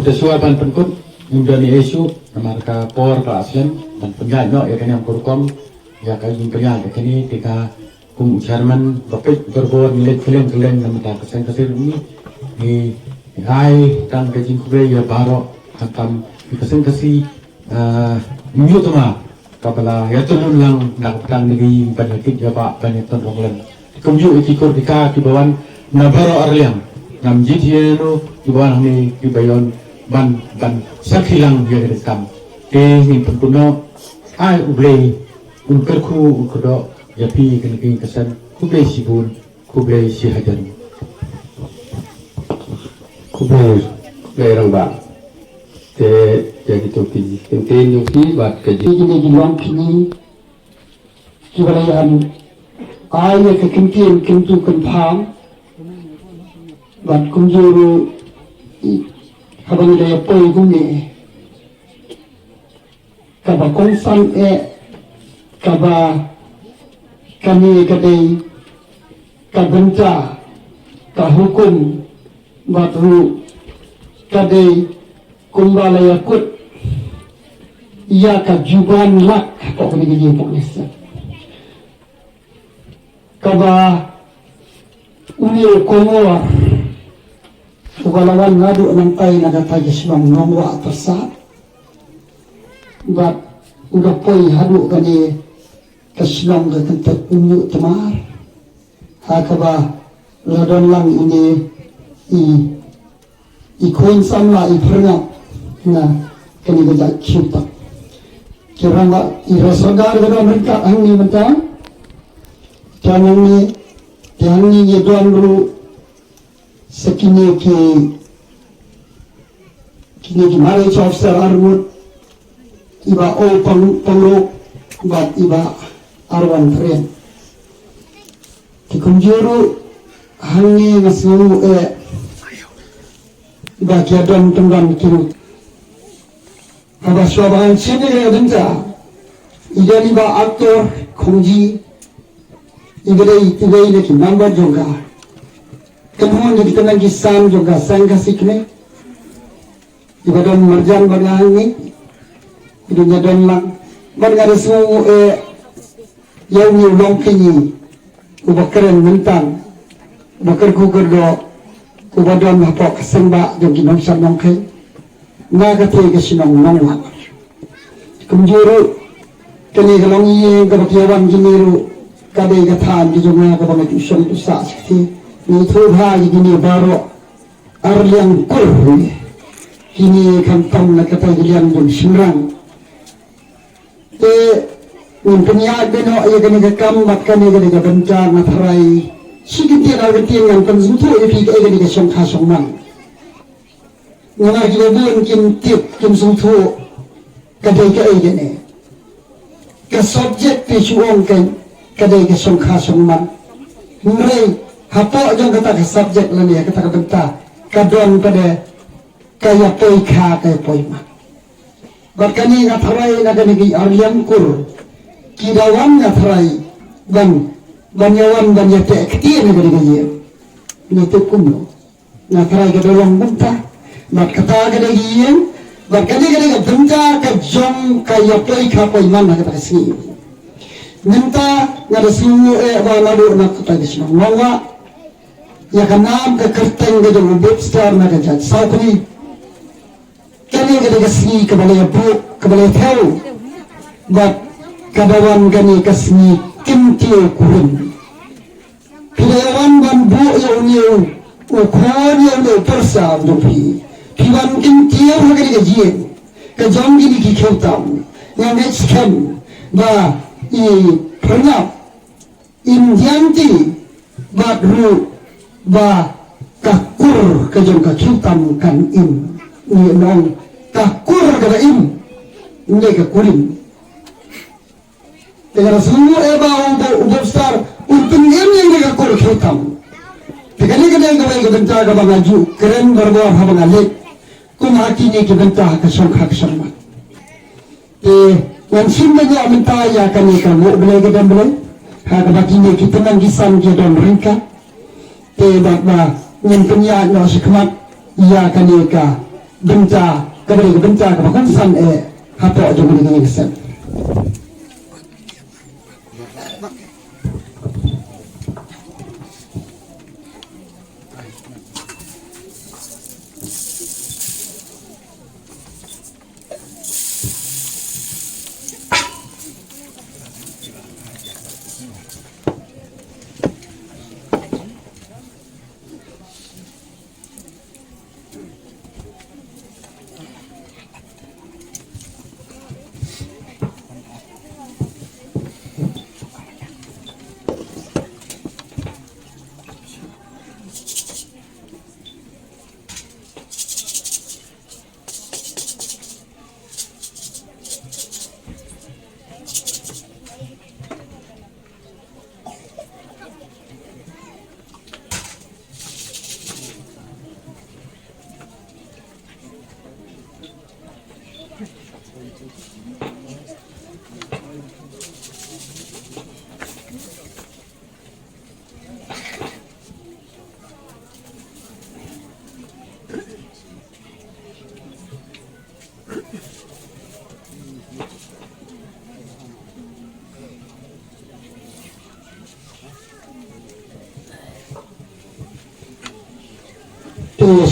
sesuai ban penkut Indoni Yesu marka por ka aslen dan penjaj no ya kena kurkom ya kayu penjaj kini tika Chairman Bapak berbor milik kalian nama tak kesan kesir ini di hai dan kajin kubre ya baro hantam kesan kasi minggu tu mah kapala ya tu lang nak petang negeri banyak ya pak banyak ton orang kemudian ikut dika di bawah nabaro arliang nam jiti no di bawah ni di bayon ban sakhilang ya rekam ni pentuno ai ublei unkerku ukodo ya pi kini kesan kublei sibun kublei si hajar kublei rangba te jadi topi tenten yosi bat kaji ini gilang kini kibalayan ayah kekentin kentu kenpam bat kumjuru habang daya poi gumi kaba konsang kaba kani kadai kabenta kahukum batru kadai kumbala yakut ia kajuban lak kok ni gigi polisi kaba uni komor Kukalawan ngadu nantai nagatay silang nomwa tersat bat udah poi hadu kani kesilong ke kentek unyu temar hakaba ladon lang ini i koin samla i pernah na kani gajak kiutak kiranga i rasagar gada mereka angni mentang tianang ni yeduan dulu sekini kini marriage officer armut iba o panglo bat iba arwan tren kikunjuru hangi ngasngu iba kiadon tunggan kinu aba swaban sini ya dinta ida iba aktor khongji ibadai leki number jonga kemudian kita lagi sam juga sangka sikne ibadan marjan bangangi idunya don lang bangar semua yang ni long kini ubakaran mentang bakar kukur do ubadan apa kesemba jogi nongsan nongkai naga tiga sinong nongwa kumjuru kini kalongi kabakiawan giniru kadai kathan di jumlah kabangat usul usaha seperti ni tuha gini baro arliang kur kini kantong na kata gilian jom simrang punya beno ya gani kakam mat kani gani ga benca matharai sigiti na gatin yang penzutu ipi ga gani ga song khasong man ngana gi bun kim tip kim zutu kadai ga gani ka subject pi chuong kan kadai ga song khasong man ngai hapo jong kata ke subjek lani ya kata benta kadon pada kaya poi kha kaya poi ma bakani ngatharai nagani gi arliam kur kidawan ngatharai banyawan banyate kti nagani gi ni to kumno ngatharai ke dolong benta mat kata gade gi bakani gade benta ka jong kaya poi kha poi man kata sini nenta ngada sinu baladu nak kata gisno lawa ya kanam ke kerteng ke jong bipstar na ke jat saukni kani ke de sni ke balaya bu ke balaya thau bat kadawan kani ke sni kimtio kurin pidawan ban bu ya uniu ukon ya uniu persa dopi piwan kimtio ha ke jien ke jong gini ki kheutam yang next kan ba i pernah indianti bat ru ba kakur kejong kacutam kan im ni nong kakur kada im ni kakurim dengan semua udah besar untuk im yang kakur kacutam tegani kada yang kau bentar kau maju keren berbuat apa ngalik kumaki ni kebentah kesong hak sama yang simbanya minta ya kan kamu boleh kita boleh hak baginya kita menggisan kita mereka te bakba yang punya no sikmat ia kaneka benca kabari benca ka kon san hapo jong ni ngisep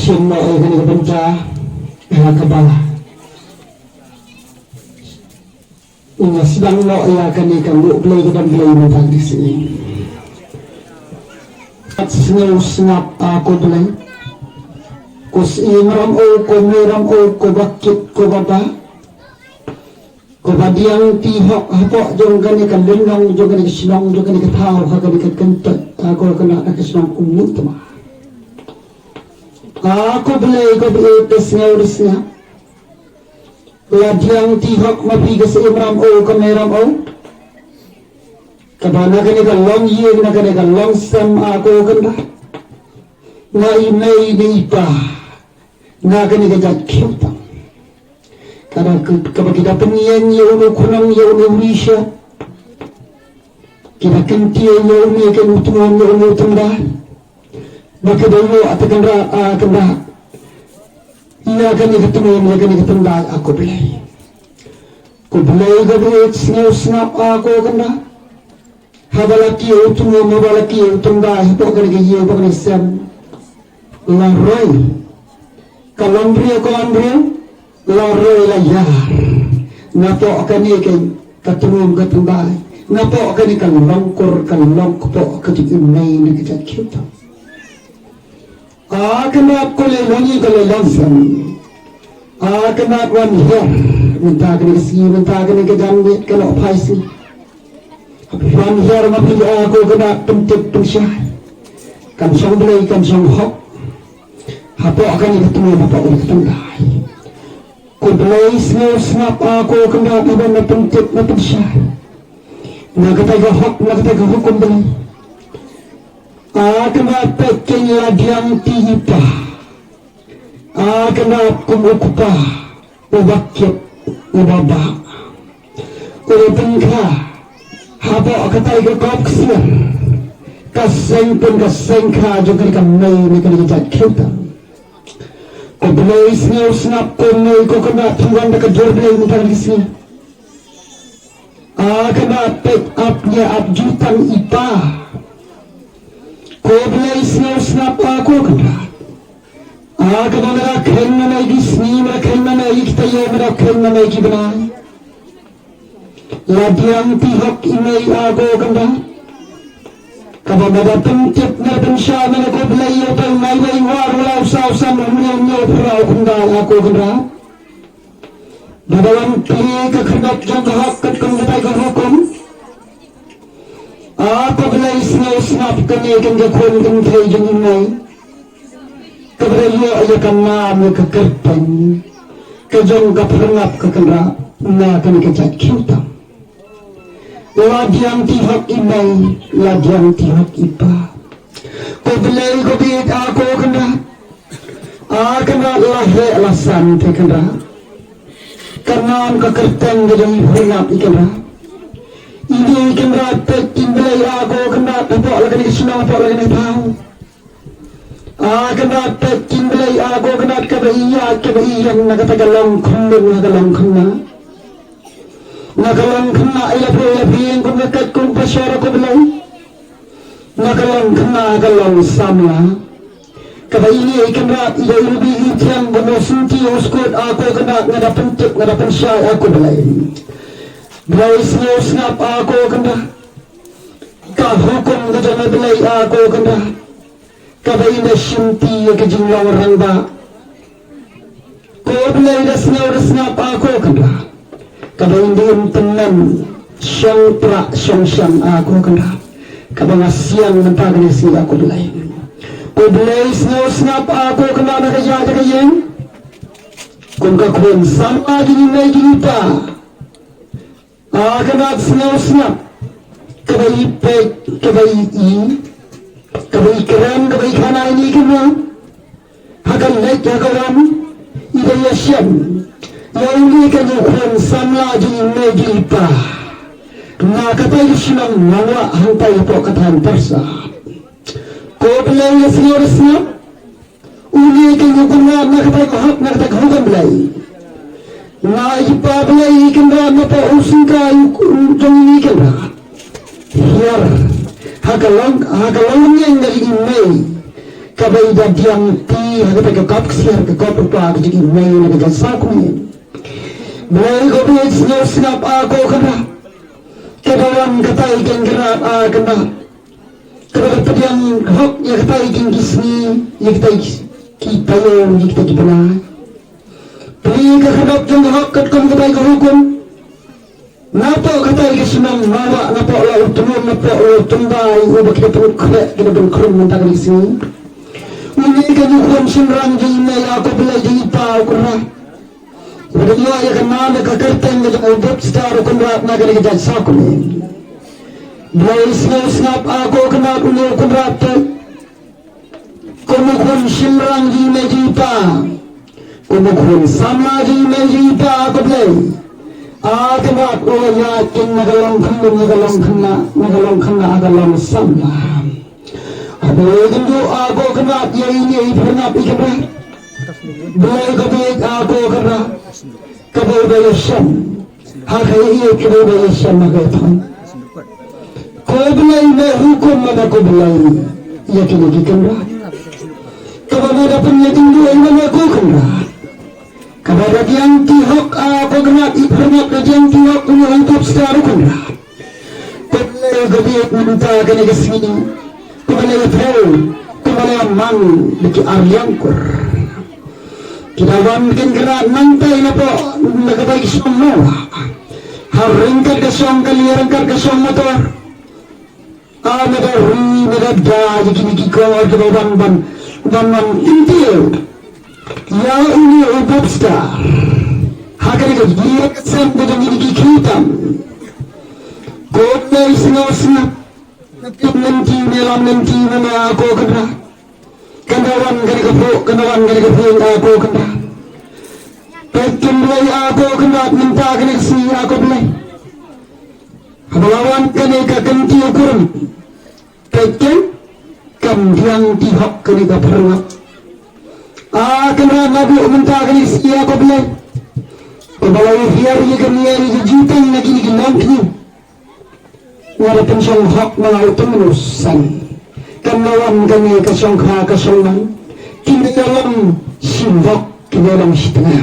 semua kena benca kepala ini sedang lo ya kan ikan lu play dan play mentang di sini senyum senap aku play kus imram ko bakit ko baba ko badiang tihok hapok jong kan ikan lendong jong kan ikan sinong jong kan ikan tau kan ikan kentut aku kena ikan sinong umut mah aku beli pesnya ladiang tihok mapi ke imram kameram kabana kan long ye kan long sam aku kan dah na imei ni pa na kan jat kita kada kita penyen ye ulu kunam ye ulu risha kita kentie ye ulu kan utumon ye ulu tumda maka dulu atakan kena ia akan ketemu aku beli gabe snap aku kena habalaki utung dah itu akan dia bukan sem laroi kalambria laroi layar napo akan ketemu dah napo akan longkor ketika main dekat kita kenapa kole longi kole langsam kenapa wan her minta kena si minta kena jambi kalau paisi wan her mapi aku kena pentik pensyah kan song belai kan song hok apa akan ketemu apa oleh ketendai ku belai snap aku kena na pentik na pensyah na kata hok hukum belai kena peking ladiang tihipa kena kumukupa ubakit ubaba ubengka haba katai kekop kesir kasengka juga dikamai ni jat kita ko belai snap ko kena tuan dekat jorbelai mutar di sini kena pick up nya abjutan ipa ko belai snap aku kena kena merakhen mana di sini merakhen mana kita yo merakhen mana kita ladiang tihok imei aku kena kalau ada pencet pensya mana ko belai yo pai mai warulau usah menyo perau kena aku kena dalam pilih kehendak jangka hak kekendapan hukum aku belai snap kena kenjakun kentai jengai keberaya ia kanam kekerpan kejong kapernap kekendra na kena kejat kita ladiang tihak imai ladiang tihak ipa ko belai ko bid aku kena lahir alasan kekendra karena kekertan kejong pernap ikendra ini kena pekin belai aku kena tepuk lagi senang tepuk lagi tahu kena pekin belai belai aku kena kebaikan nakatagalong kunna nagalang kunna ilapi yang kumakat kung pasyara ko belai nagalang kunna galang samla kabaini ikan rat iya ilbi itian bonosunti uskut aku kena ngadapan syai aku belai belai snap aku kena ka hukum kejana belai aku kena kabaina shinti kejinglaw rangba ko belai dasna aku kena kabain tenan syang pra syang aku kena kabangasian mentagni si aku belai ko belai snap aku kena nakaja kayeng kung kakun sama gini pa kena snap kabai pek kabai keren kabai kana ini kena hakan naik hakawan idaya syam yang ini kan ukhuan samla jini meji pa na katai sinang nawa hantai po katahan persa ko belai senyor uni kan ukhuan na katai kahok belai na ipa belai kena napa usungka jong ini kena hier hakalang yang dari email kabai da diam ti hakatai kakap siar kakap pa jadi email na kajasak ni mulai kopi snap aku kena kedawan katai kenggerak kena kedawan pediang hok ya katai kenggisni ya katai kita yang kita kipana beli kehadap jeng hok ketkom katai kehukum napa katai kesenang mawa napa olah utumum napa olah tumbai ubah kita perut krek kita berkerum mentah kesini ini kejukuan sinrang jina ya aku belai jipau kena Bagaimana ya kenal kekerten dengan ubud secara kunrat negara kita sakuni. Belai snap aku kenal unil kunrat tu. Kumukun simrang di mejipa. Kumukun sama di mejipa aku belai. Kenal ulah yakin nagalong kena agalong sama. Abai kendu aku kenal ya ini pernah ikan. Belai kabik aku kenal. Kabay syam hakai kabay syam magatan ko belai na hukum mana ko belai ya kini kena kabada dapat tinggi mana ko kena kabada yang tihok ko kena iphernat yang tihok punya hidup secara kena ko belai gabit minta kena kesini ko belai tahu ko belai mang biki aryangkur kinawan gerak nantai na po nakabaik siyang mawa haringkat ka siyang kalirangkat ka siyang motor nagada jikinikikaw at ban intiyo ya ini ubabsta hakan ka giyak sam ko jang inikikitam kod na isinaw nanti na ako kada Kendawan gani ka po yung ako kena Pekin belai ako kena minta gani si ako belai Habalawan gani ka ganti ukuran Pekin kambiang tihok gani ka pernah kena nabi minta gani si ako belai Habalawan hiar yi gani yari jutang na gini ginampi Wala pensyong hak mga utuminusan Kanawan kami kasongka kasongman kini dalam simbok kini dalam setengah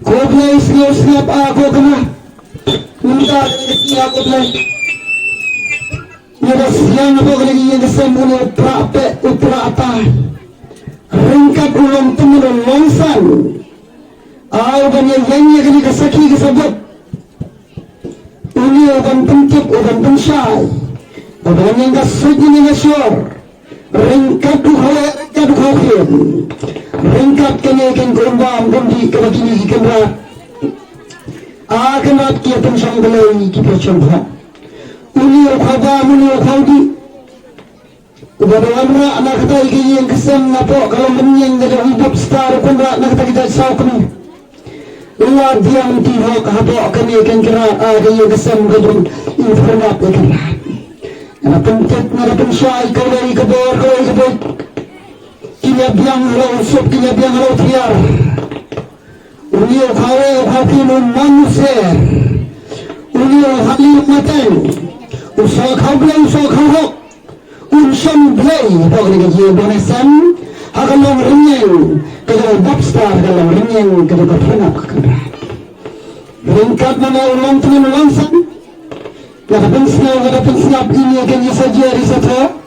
ko belai snap aku kena minta dari aku belai nada siang apa lagi yang kesembuh upra apa ringkat ulang temen longsan kan yang kini kesaki kesebut ini uban pentik uban pensyai Orang yang kasut ni ngasor, ringkat dukhawin, ringkat kene kan kumbang kundi kebagini kenrat, kenrat kia pensang belai kita coba, uni ukhawdi, ubadawan ra anak kita iki yang kesem napo kalau menyeng dari hidup star kunrat nak kita saukni, luar diam tihok habok kene kan kerat yang kesem gedung informat kenrat. Narapuntit, narapunsay, kaway kabor, kini kia biang lo usop kia biang lo tiar unio kawe hakinu manuse unio hali mateng usaha kable usaha kahok unsham blay bagi gaji bonesan hakalong rinyeng kalau bobstar kalau rinyeng kalau berpenak kerana ringkat mana ulang dengan ulangsan ada pensiap ini akan saja risata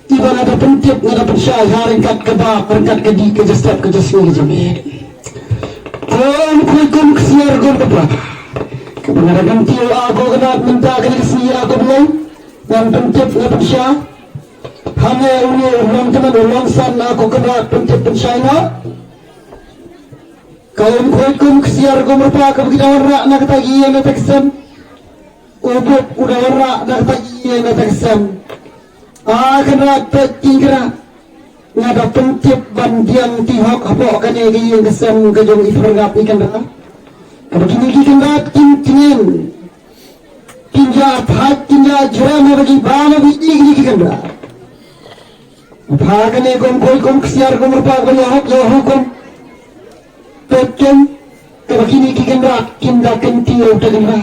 iba ada pentip ada pensyai ringkat kebab ringkat kedi kejastap kejasmi kejamir kun kesiar gon kepak kebenaran tiul aku kena minta kena kesiar aku belum dan pentip ada pensyai hanya ini ulang dengan ulangsan aku kena pentip pensyai na kalau kun kesiar gon kepak begitu warna nak tagi yang teksem ubuk udah warna nak tagi yang teksem kena tingkira ngada pentip bandian tihok apa kan yang kesem kejong ifragap ikan dah kalau kini ikan dah kintinen kinja phat kinja jram bagi bana biji ikan dah bhagane kom kesiar kom rupa bagi hak yo hukum pekem kalau kini ikan dah kinda kentio tegera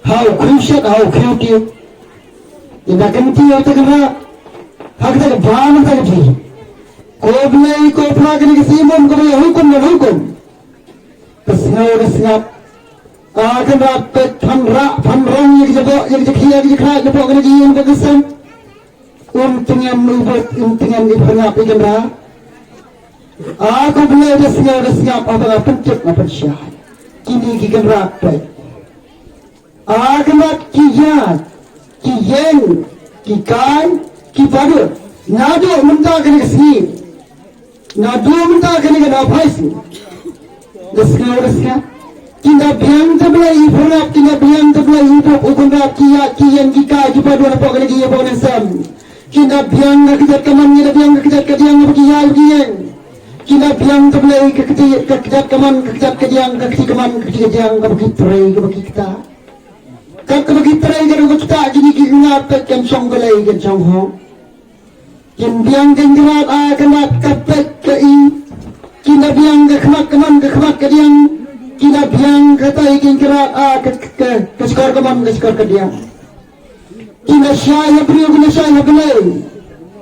how crucial how cute inda kentio tegera hak tak bana tak di koblai ko phagani ke simon ko hukum kesnap akan dapat phanrang yang jabo yang jekhia yang jekhra jabo kan ji yang bagusan untungan ubut untungan dipengap ikan ra aku boleh desngap apa pencet apa syah kini ikan ra pai akan dapat kiyat kiyeng kikai kipadu nado minta kan kesini nado minta kan apa sih desngap kinda biang tabla ifrap kinda biang tabla ibu ukunda kia kian kika jipa dua pok lagi ya pok nasam kinda biang kejat kaman kinda biang kejat kediang begiya begiang kinda biang tabla kejat kaman kejat kediang kaman kediang bagi tray bagi kita kan bagi tray kan kita jadi kita kan song belai kan song ho kin biang kengerat kena kapet kei kinda biang kemak kaman kemak kediang kita biang kata ikan kerat keskor kaman keskor kediang kita syai beliau kita syai beliau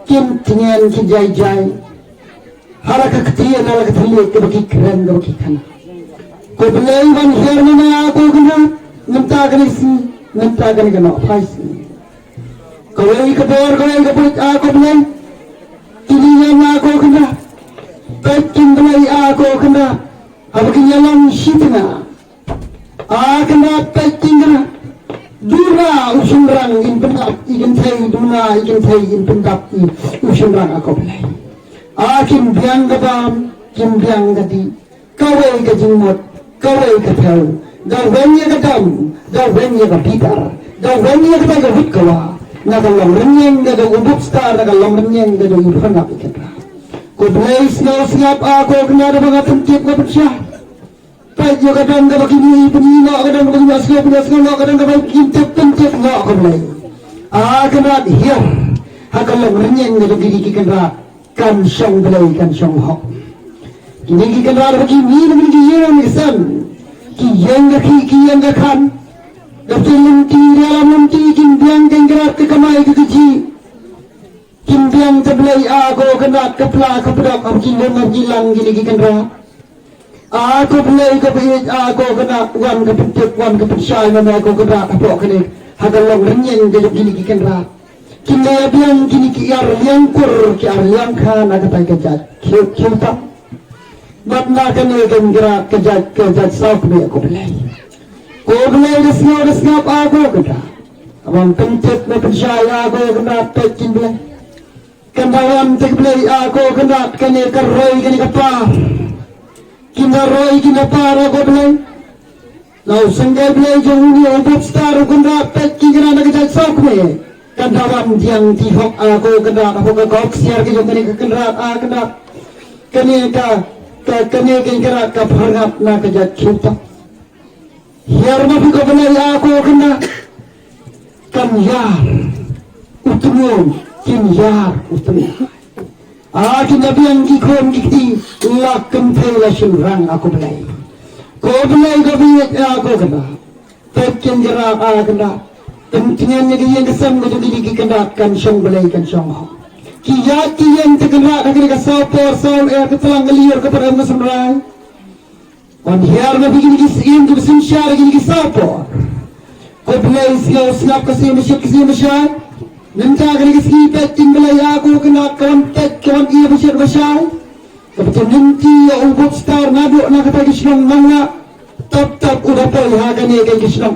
kim tingan kijai jai haraka ketian haraka ketian kebagi keren kebagi kana ko beliau ban hiar mana aku kena minta kena paisi kalau ikabor kalau ikabut aku beliau kilian aku kena pekin beliau aku kena apakah yang sitna akan dapat tinggal dura usunrang in pendap ikan thai duna ikan thai in pendap usunrang aku belai akin biang gadam kim biang gadi kawai gajimot kawai katau gawanya gadam gawanya gapitar gawanya gadam gawit kawa nagalang renyeng gado ubuk star nagalang renyeng gado ibhanap ikan ko belai siap aku kena ada mga pentip ko pecah pai yo kadang ka bagi penino kadang ka bagi aslo kadang ka bagi kintip pentip no ko belai kena hiam hakalang renyeng gado gigi kena kan song belai kan song ho kini kena bagi ni bagi yang isan ki yang ga kan dapat lenti dalam lenti kin biang gerak ke kamai ke keji kimbiang teblai aku kena kepla kepedak aku kilang gilang gini kendra aku belai kepit aku kena wan kepetik wan kepesyai mana aku kena kapok kene hadalang renyeng gini kendra kini biang kini kiar yang kur kiar yang kan ada tai kejat kita batna kene kendra kejat sok be aku belai desngap aku kena abang pencet na pensyai aku kena pekin belai kendawan tegbelai aku kena kene keroi kene kapa kina roi kina para aku belai lau senggai belai jong ni ubut star kena pek kina nak jat sok me kendawan yang tihok aku kena aku ke kok siar ke jong kene kena kena kene kene kena ka pharap na ke jat chuta hiar ma ko belai aku kena kan yar utmun kim yar utmi Nabi yang kikon kikti lakem pela shurang aku belai. Ko belai ko biak aku kena. Tekin gerak kena. Kemudian yang kesam ko digi kena kan syong belai kan syong ho. Kiyat yang tergerak nak kena sapor saul ketelang ngeliur kepada masamrai. On hiar na bigin gisin ko bisin syar gini sapor. Ko belai siap kasi masyar. Minta kena kisi tekin belai aku kena kontak kawan ia masyar. Kebetul nanti ubud star naduk nak kata gisyong mangga. Tap udah pay hagan ia gisyong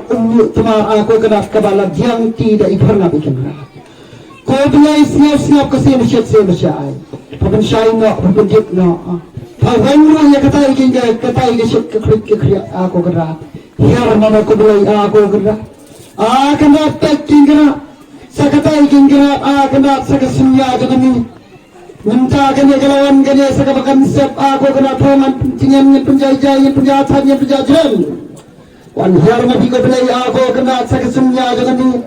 temar aku kena kabalat yang tidak pernah bikin. Ko belai siap kasi masyar. Papan syai no, papan dik no. Papan ruang yang kata gisyong kekriya aku kena. Hiar mana ko belai aku kena. Kena tekin kena. Sakatai kingkira kena sakasnya dengan ini. Minta kena kelawan kena sakabakan sep aku kena perangan pentingan penjajah penjahatnya penjajahan. Wan hiar nabi ko belai aku kena sakasnya dengan ini.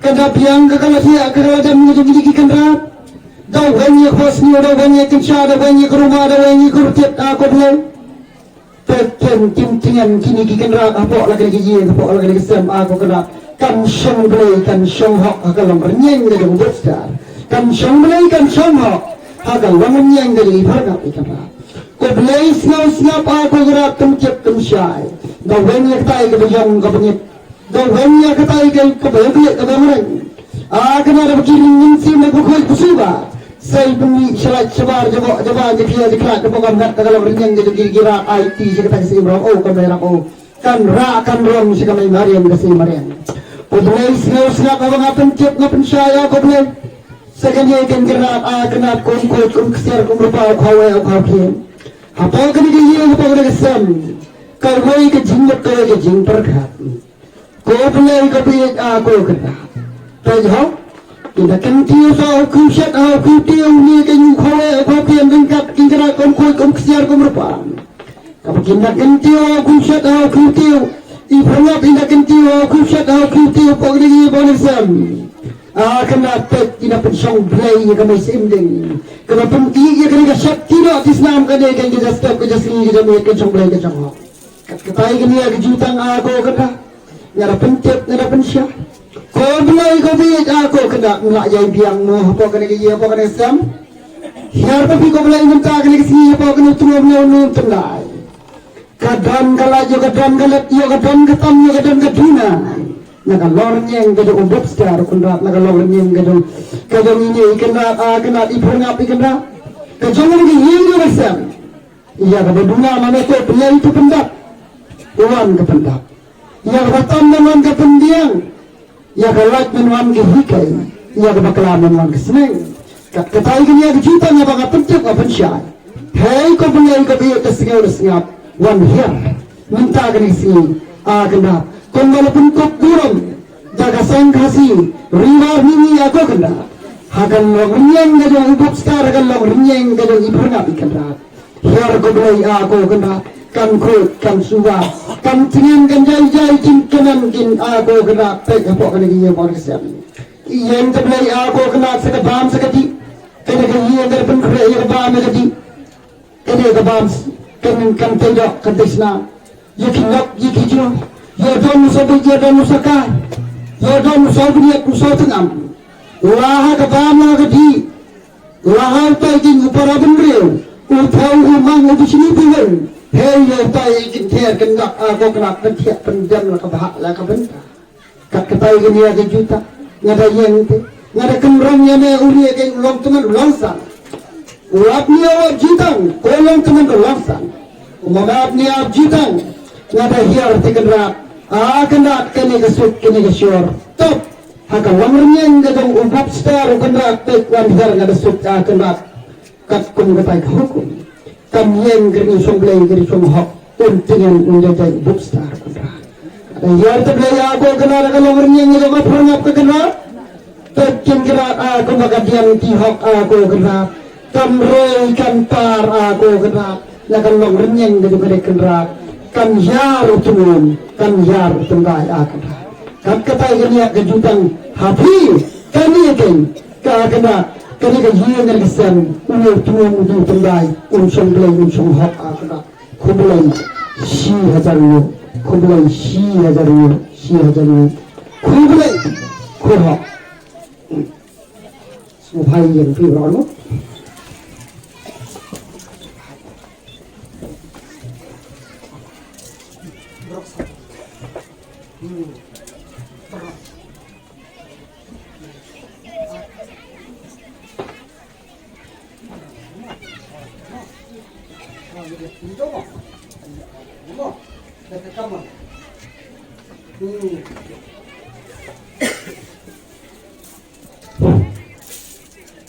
Kena piang kekalasia keradam menjadi kena. Dau banyak hosni, dau banyak kenca, dau banyak rumah, dau banyak kurtiap aku belai. Tekan pentingan kini kena apa lagi apa lagi sem aku kena. Kan syong belai kan syong hok kalau bernyeng dari besar kan syong belai kan syong hok kalau bernyeng dari harga ikan ko belai siap aku gerak temcep temsyai dah banyak tai ke bejong ke banyak dah banyak tai ke banyak ke banyak kena ada begini ninsim nak koi kusuba saya bumi syarat sebar jawab dia diklat ke pengambat kalau bernyeng dari kira IT sekitar sibro kan merah kan kan rom sekamai mariam kasih mariam. Kau siap abang pencet ngapen saya kau boleh. Sekali ikan gerak kau kesiar kau berapa kau kian. Apa kena dia apa kena kesam. Kau boleh ke jinggat kau ke jing perkat. Kau boleh kau pilih kau kena. Tahu? Kita kentiu sah kusyat kutiu ni kenyu kau kian tingkat gerak kau kesiar kau berapa. Kau kita kentiu kusyat kutiu. Ibrahim tidak kentiu kusyat kutiu pagi bonusam. Kena tek tidak pensong play kami sending. Kena penting kena kesat tidak Islam kena kita stop kita sini kita mereka pensong play kita cakap. Ketai kini kejutan aku kena. Nara pencet nara pensyah. Kau mulai kau biar aku kena nak jadi biangmu apa kena dia apa kena Islam. Hiar tapi kau mulai minta kena kesini apa kena turun tendai. Kadang kala yo kadang kalat yo kadang ketam yo kadang keduna nakalornya yang gado ubot star kunrat nakalornya yang gado ini kena ipernap kena kejangan lagi yang bersam iya keduna mana tu pilihan itu pendap uan ke pendap iya ketam dengan ke pendiang iya kalat menuan ke hikai iya kebakalan menuan ke seneng ketai kini ada juta ngapa pencet apa syai hei kau punya kau biar kesengap one here minta kena sini kena kau walaupun kau kurang jaga sangkasi riwar ini aku kena akan lornyeng gado ubuk star akan lornyeng gado ibrahim kena here kau beli aku kena kan kau kan suwa kan tinggal kan jai kinkenan kin aku kena pek apa kena dia borisiam yang terbeli aku kena sekabam sekati kena dia terpen kerja kebam sekati kena kebam kan tidak kan Islam yakinok yakijro yadon musabu yadon musaka yadon musabu dia musatengam wah kabama gadi wah tai king upara bendreu utau umang di sini pinggir hei tai king tiar kendak aku kena ketiak pendam la kabah la kabenta kat ketai gini ada juta ngada yang te ngada kemrangnya ne uli ke ulong teman ulangsan Ulapnya awak jitang, kolong teman kelaksan. Umamapnya awak jitang, ngada hiar tekenrak. Kendak kene kesut kene kesyur. Top, haka wangrnyeng gadong umpap star kendak tek wan hiar ngada sut kendak kat kun katai hukum. Kamyeng geri somblay geri somhok untingan unjajay umpap star kendak. Ada hiar teblay ako kendak kalau wangrnyeng gadong apurngap kekendak. Tekin kendak aku makadian tihok aku kendak. Kamroy kantar aku kena lakan long renyeng dari gede kenrak kan yar utunun kan yar tenggai aku kan kata genia kejutan hafi kan ikan kena kini ka jual dengan kesan tuang tendai song belai song hak akada kubulai 10,000 euro kubulai 10,000 euro 10,000 euro kubulai kuhak semua hai yang firman Ini